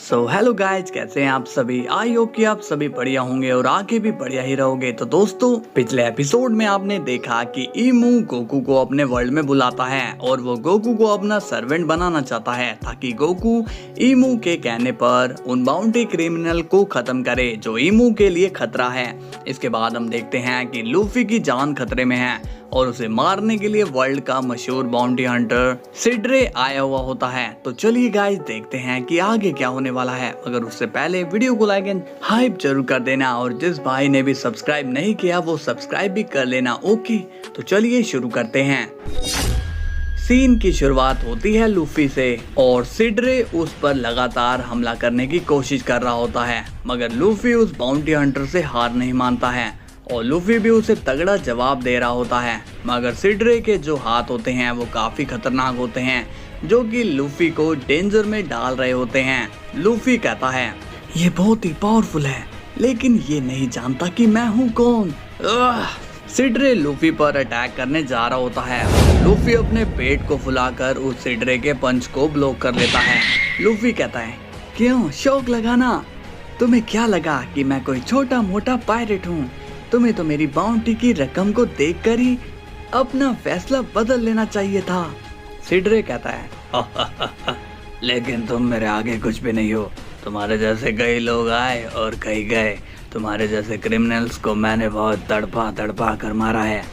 So hello guys, कैसे हैं आप सभी। आई होप कि आप सभी बढ़िया होंगे और आगे भी बढ़िया ही रहोगे। तो दोस्तों, पिछले एपिसोड में आपने देखा कि ईमू गोकू को अपने वर्ल्ड में बुलाता है और वो गोकू को अपना सर्वेंट बनाना चाहता है ताकि गोकू ईमू के कहने पर उन बाउंटी क्रिमिनल को खत्म करे जो ईमू के लिए खतरा है। इसके बाद हम देखते हैं कि लूफी की जान खतरे में है और उसे मारने के लिए वर्ल्ड का मशहूर बाउंटी हंटर सिड्रे आया हुआ होता है। तो चलिए गाइस, देखते हैं कि आगे क्या होने वाला है। मगर उससे पहले वीडियो को लाइक एंड हाइप जरूर कर देना और जिस भाई ने भी सब्सक्राइब नहीं किया वो सब्सक्राइब भी कर लेना। ओके, तो चलिए शुरू करते हैं। सीन की शुरुआत होती है लूफी से और सिड्रे उस पर लगातार हमला करने की कोशिश कर रहा होता है, मगर लूफी उस बाउंटी हंटर से हार नहीं मानता है और लूफी भी उसे तगड़ा जवाब दे रहा होता है। मगर सिड्रे के जो हाथ होते हैं वो काफी खतरनाक होते हैं जो कि लूफी को डेंजर में डाल रहे होते हैं। लूफी कहता है, ये बहुत ही पावरफुल है लेकिन ये नहीं जानता कि मैं हूँ कौन। सिड्रे लूफी पर अटैक करने जा रहा होता है। लूफी अपने पेट को फुलाकर उस सिड्रे के पंच को ब्लॉक कर लेता है। लूफी कहता है, क्यों शौक लगाना, तुम्हें क्या लगा कि मैं कोई छोटा मोटा पायरेट हूँ। तुम्हें तो मेरी बाउंटी की रकम को देखकर ही अपना फैसला बदल लेना चाहिए था। सिड्रे कहता है, लेकिन तुम मेरे आगे कुछ भी नहीं हो। तुम्हारे जैसे कई लोग आए और कई गए। तुम्हारे जैसे क्रिमिनल्स को मैंने बहुत तड़पा कर मारा है।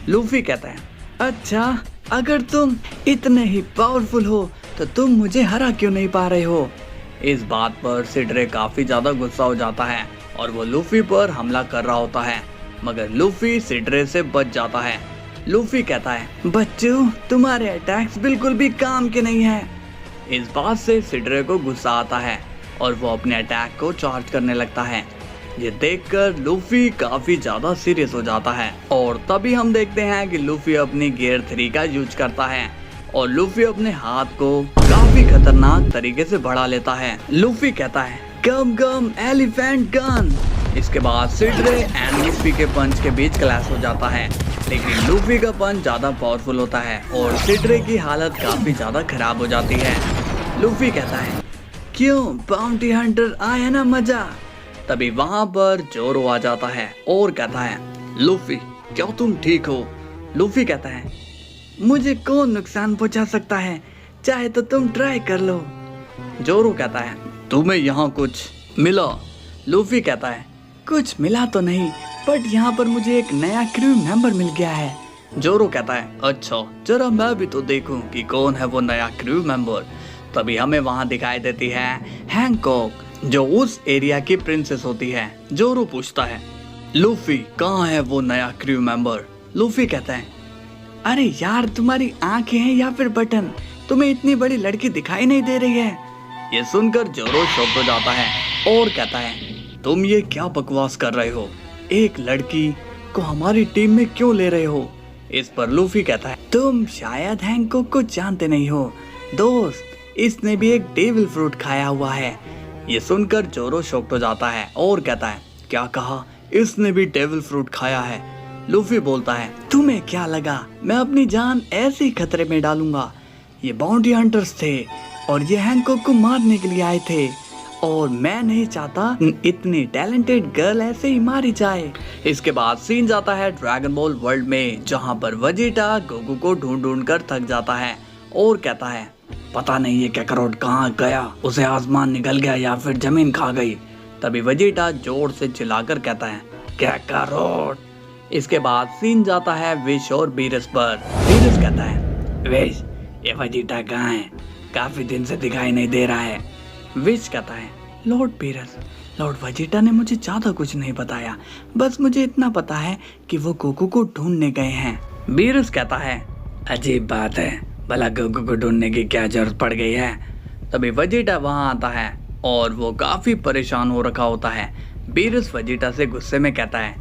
लूफी कहता है, अच्छा, अगर तुम इतने ही पावरफुल हो तो तुम मुझे हरा क्यों नहीं पा रहे हो। इस बात पर सिड्रे काफी ज्यादा गुस्सा हो जाता है और वो लूफी पर हमला कर रहा होता है, मगर लूफी सिड्रे से बच जाता है। लूफी कहता है, बच्चों, तुम्हारे अटैक्स बिल्कुल भी काम के नहीं है। इस बात से सिड्रे को गुस्सा आता है और वो अपने अटैक को चार्ज करने लगता है। ये देखकर लूफी काफी ज्यादा सीरियस हो जाता है और तभी हम देखते हैं कि लूफी अपनी गियर 3 का यूज करता है और लूफी अपने हाथ को काफी खतरनाक तरीके से बढ़ा लेता है। लूफी कहता है, गम गम एलिफेंट गन। इसके बाद सिड्रे एंड लूफी के पंच के बीच क्लैश हो जाता है, लेकिन लूफी का पंच ज्यादा पावरफुल होता है और सिड्रे की हालत काफी ज्यादा खराब हो जाती है। लूफी कहता है, क्यों बाउंटी हंटर, आया ना मजा। तभी वहां पर जोरो आ जाता है और कहता है, लूफी, क्या तुम ठीक हो। लूफी कहता है, मुझे कौन नुकसान पहुंचा सकता है, चाहे तो तुम ट्राई कर लो। जोरो कहता है, तुम्हें यहाँ कुछ मिला। लूफी कहता है, कुछ मिला तो नहीं, बट यहाँ पर मुझे एक नया क्रू मेंबर मिल गया है। जोरो कहता है, अच्छा, जरा मैं भी तो देखूं कि कौन है वो नया क्रू मेंबर। तभी हमें वहाँ दिखाई देती है हैंकॉक, जो उस एरिया की प्रिंसेस होती है। जोरो पूछता है, लूफी, कहाँ है वो नया क्रू मेंबर। लूफी कहता है, अरे यार, तुम्हारी आंखें हैं या फिर बटन, तुम्हें इतनी बड़ी लड़की दिखाई नहीं दे रही है। ये सुनकर जोरो शॉक हो जाता है और कहता है, तुम ये क्या बकवास कर रहे हो, एक लड़की को हमारी टीम में क्यों ले रहे हो। इस पर लूफी कहता है, तुम शायद हैंकॉक को जानते नहीं हो दोस्त, इसने भी एक डेविल फ्रूट खाया हुआ है। ये सुनकर जोरो शॉक हो जाता है और कहता है, क्या कहा, इसने भी डेविल फ्रूट खाया है। लूफी बोलता है, तुम्हें क्या लगा मैं अपनी जान ऐसे ही खतरे में डालूंगा। ये बाउंटी हंटर्स थे और ये हैंकॉक को मारने के लिए आए थे और मैं नहीं चाहता इतनी टैलेंटेड गर्ल ऐसे ही मारी जाए। इसके बाद सीन जाता है ड्रैगन बॉल वर्ल्ड में, जहां पर वेजिटा गोकू को ढूंढ कर थक जाता है और कहता है, पता नहीं ये कैकरोट कहाँ गया, उसे आसमान निकल गया या फिर जमीन खा गई। तभी वेजिटा जोर से चिल्लाकर कहता है, कैकरोट। इसके बाद सीन जाता है विश और बीरस पर। बीरस कहता है, विश, ये वेजिटा कहाँ है, काफी दिन से दिखाई नहीं दे रहा है। विश कहता है, लॉर्ड बीरस, लॉर्ड वेजिटा ने मुझे ज्यादा कुछ नहीं बताया, बस मुझे इतना पता है कि वो गोकू को ढूंढने गए हैं। बीरस कहता है, अजीब बात है, भला गोकू को ढूंढने की क्या जरूरत पड़ गई है। तभी वेजिटा वहां आता है और वो काफी परेशान हो रखा होता है। बीरस वेजिटा से गुस्से में कहता है,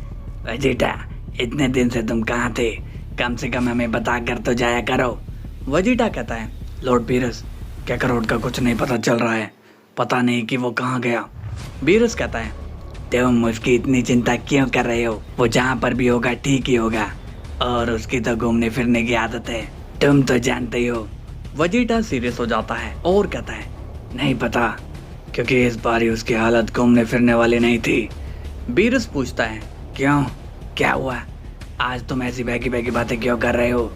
वेजिटा, इतने दिन से तुम कहाँ थे, कम से कम हमें बता कर तो जाया करो। वेजिटा कहता है, लॉर्ड बीरस, कैकरोट का कुछ नहीं पता चल रहा है, पता नहीं कि वो कहाँ गया। बीरस कहता है, तुम उसकी इतनी चिंता क्यों कर रहे हो, वो जहाँ पर भी होगा ठीक ही होगा और उसकी तो घूमने फिरने की आदत है, तुम तो जानते ही हो। वेजिटा सीरियस हो जाता है और कहता है, नहीं पता, क्योंकि इस बार उसकी हालत घूमने फिरने वाली नहीं थी। बीरस पूछता है, क्यों, क्या हुआ? आज तुम ऐसी बहकी बहकी बातें क्यों कर रहे हो?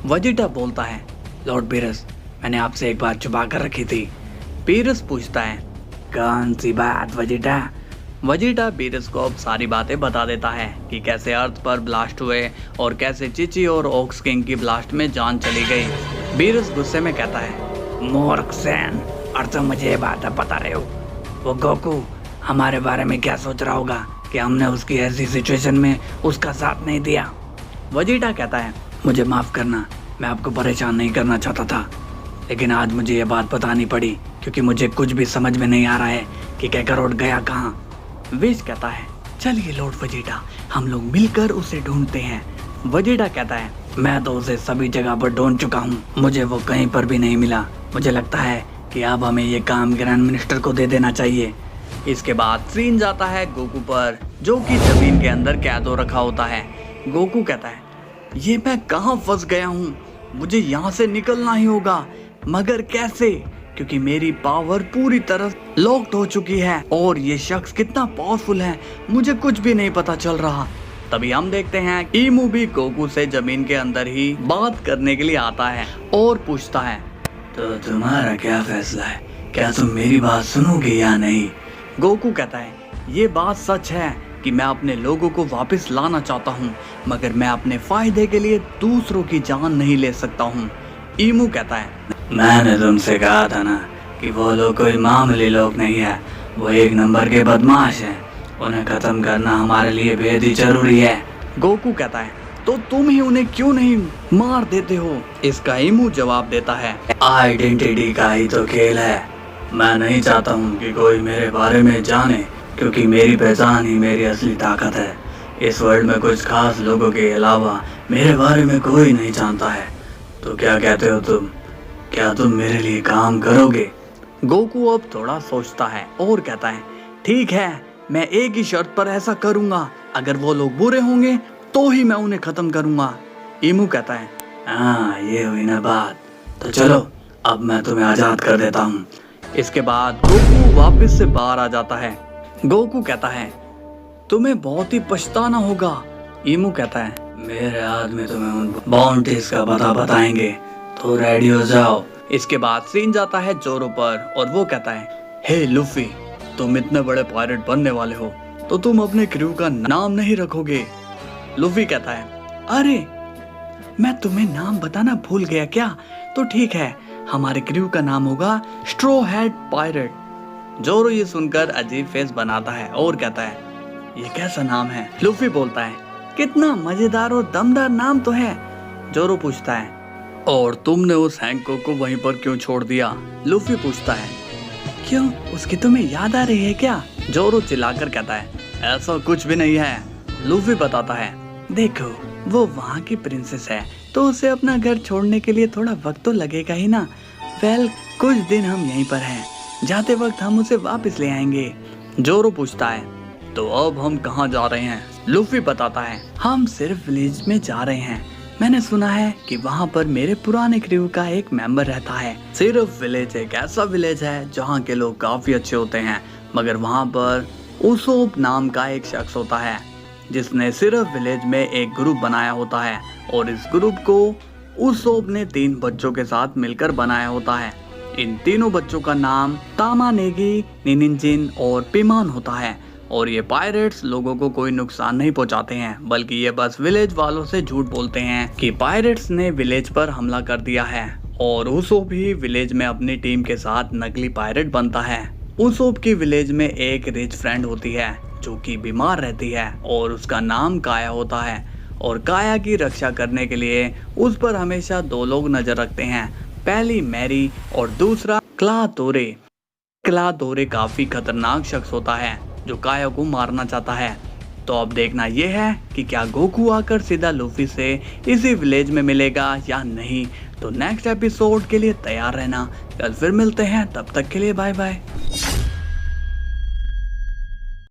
वेजिटा बोलता है, लॉर्ड बीरस, मैंने आपसे एक बात छुपा कर रखी थी। बीरस पूछता है, कौन सी बात वेजिटा? वेजिटा बीरस को अब सारी बातें बता देता है कि कैसे अर्थ पर ब्लास्ट हुए और कैसे चिची और ओक्स किंग की ब्लास्ट में जान चली गई। बीरस गुस्से में कहता है, मूर्ख सैन, और तुम मुझे ये बात बता रहे हो? वो गोकू हमारे बारे में क्या सोच रहा होगा कि हमने उसकी ऐसी सिचुएशन में उसका साथ नहीं दिया? वेजिटा कहता है, मुझे माफ करना, मैं आपको परेशान नहीं करना चाहता था, लेकिन आज मुझे ये बात बतानी पड़ी क्योंकि मुझे कुछ भी समझ में नहीं आ रहा है कि कैकारोट गया कहाँ। विश कहता है, चलिए लॉर्ड वेजिटा, हम लोग मिलकर उसे ढूंढते हैं। वेजिटा कहता है, मैं तो उसे सभी जगह पर ढूंढ चुका हूँ, मुझे वो कहीं पर भी नहीं मिला। मुझे लगता है कि अब हमें ये काम ग्रैंड मिनिस्टर को दे देना चाहिए। इसके बाद सीन जाता है गोकू पर, जो कि जमीन के अंदर कैद हो रखा होता है। गोकू कहता है, ये मैं कहाँ फंस गया हूँ, मुझे यहाँ से निकलना ही होगा, मगर कैसे? क्योंकि मेरी पावर पूरी तरह लॉक्ड हो चुकी है और ये शख्स कितना पावरफुल है मुझे कुछ भी नहीं पता चल रहा। तभी हम देखते हैं ईमू भी गोकू से जमीन के अंदर ही बात करने के लिए आता है और पूछता है, तो तुम्हारा क्या फैसला है, क्या तुम मेरी बात सुनोगे या नहीं? गोकू कहता है, ये बात सच है कि मैं अपने लोगों को वापस लाना चाहता हूँ, मगर मैं अपने फायदे के लिए दूसरों की जान नहीं ले सकता हूँ। ईमू कहता है, मैंने तुमसे कहा था ना कि वो लोग कोई मामूली लोग नहीं है, वो एक नंबर के बदमाश हैं, उन्हें खत्म करना हमारे लिए बेहद ही जरूरी है। गोकू कहता है, तो तुम ही उन्हें क्यों नहीं मार देते हो? इसका ईमू जवाब देता है, आइडेंटिटी का ही तो खेल है, मैं नहीं चाहता हूँ कि कोई मेरे बारे में जाने, क्योंकि मेरी पहचान ही मेरी असली ताकत है। इस वर्ल्ड में कुछ खास लोगों के अलावा मेरे बारे में कोई नहीं जानता है। तो क्या कहते हो तुम, क्या तुम मेरे लिए काम करोगे? गोकू अब थोड़ा सोचता है और कहता है, ठीक है, मैं एक ही शर्त पर ऐसा करूंगा, अगर वो लोग बुरे होंगे तो ही मैं उन्हें खत्म करूंगा। ईमू कहता है, हाँ ये हुई ना बात, तो चलो अब मैं तुम्हें आजाद कर देता हूँ। इसके बाद गोकू वापस से बाहर आ जाता है। गोकू कहता है, तुम्हें बहुत ही पछताना होगा। ईमू कहता है, मेरे आदमी तुम्हें उन बाउंटीज का पता बताएंगे, तो रेडी हो जाओ। इसके बाद सीन जाता है जोरो पर और वो कहता है, हे लूफी, तुम इतने बड़े पायरेट बनने वाले हो तो तुम अपने क्रू का नाम नहीं रखोगे? लूफी कहता है, अरे मैं तुम्हें नाम बताना भूल गया क्या? तो ठीक है, हमारे क्रू का नाम होगा स्ट्रॉ हेड पायरेट। जोरो ये सुनकर अजीब फेस बनाता है और कहता है, ये कैसा नाम है? लूफी बोलता है, कितना मजेदार और दमदार नाम तो है। जोरो पूछता है, और तुमने उस हैंको को वहीं पर क्यों छोड़ दिया? लूफी पूछता है, क्यों, उसकी तुम्हें याद आ रही है क्या? जोरो चिल्लाकर कहता है, ऐसा कुछ भी नहीं है। लूफी बताता है, देखो वो वहाँ की प्रिंसेस है तो उसे अपना घर छोड़ने के लिए थोड़ा वक्त तो लगेगा ही ना। वेल, कुछ दिन हम यहीं पर हैं, जाते वक्त हम उसे वापस ले आएंगे। जोरो पूछता है, तो अब हम कहाँ जा रहे हैं? लूफी बताता है, हम सिर्फ विलेज में जा रहे हैं, मैंने सुना है कि वहाँ पर मेरे पुराने क्रू का एक मेंबर रहता है। सिर्फ विलेज एक ऐसा विलेज है जहाँ के लोग काफी अच्छे होते हैं, मगर वहाँ पर उसोप नाम का एक शख्स होता है जिसने सिर्फ विलेज में एक ग्रुप बनाया होता है, और इस ग्रुप को उसोप ने 3 बच्चों के साथ मिलकर बनाया होता है। इन तीनों बच्चों का नाम तामानेगी, निनिंजिन और पिमान होता है, और ये पायरेट्स लोगों को कोई नुकसान नहीं पहुंचाते हैं, बल्कि ये बस विलेज वालों से झूठ बोलते हैं कि पायरेट्स ने विलेज पर हमला कर दिया है। और उसोप भी विलेज में अपनी टीम के साथ नकली पायरेट बनता है। उसोप की विलेज में एक रिच फ्रेंड होती है जो कि बीमार रहती है और उसका नाम काया होता है, और काया की रक्षा करने के लिए उस पर हमेशा 2 लोग नजर रखते हैं, पहली मैरी और दूसरा क्लातोरे। क्लातोरे काफी खतरनाक शख्स होता है जो काया को मारना चाहता है। तो अब देखना यह है कि क्या गोकू आकर सीधा लूफी से इसी विलेज में मिलेगा या नहीं। तो नेक्स्ट एपिसोड के लिए तैयार रहना, कल फिर मिलते हैं, तब तक के लिए बाय बाय।